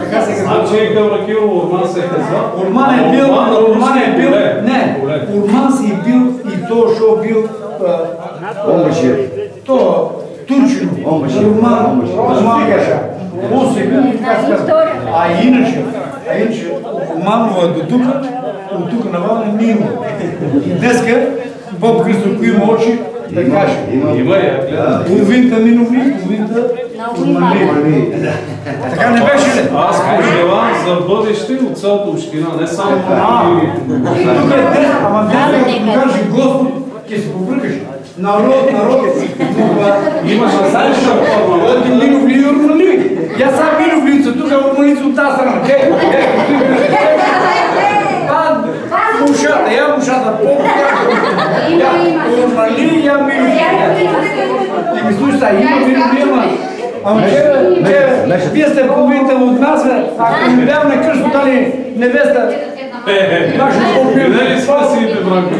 Така се казва. Значи Кавракило Урман се казва. Урман е бил, не, Урман си бил и то шо бил, то Турчино, Урман Каша. Он се бил и така се казва. А иначе, Урманова до тук, от тук навън е Нимо. Днеска, Боб Христо, ако има очи, да каже. Има я, гледам. Половинта Минови, половинта Урманли. Така не беше ли? Аз пожелавам за бъдеще от цялата община, не само Тук е днес, ама днес да кажи Господ, ке се побръкаш. Народ. имаш различна форма. Оти Миновли и Урманли. Я сам Миновлица, тук е Урманлица от тази страна. Ушата, я ушата, Урманли, я Миновли. И ми слушай, има Миновли, ама вие сте половината от нас, ако ми бях на къщу дали невеста, Не ли спасите, брако?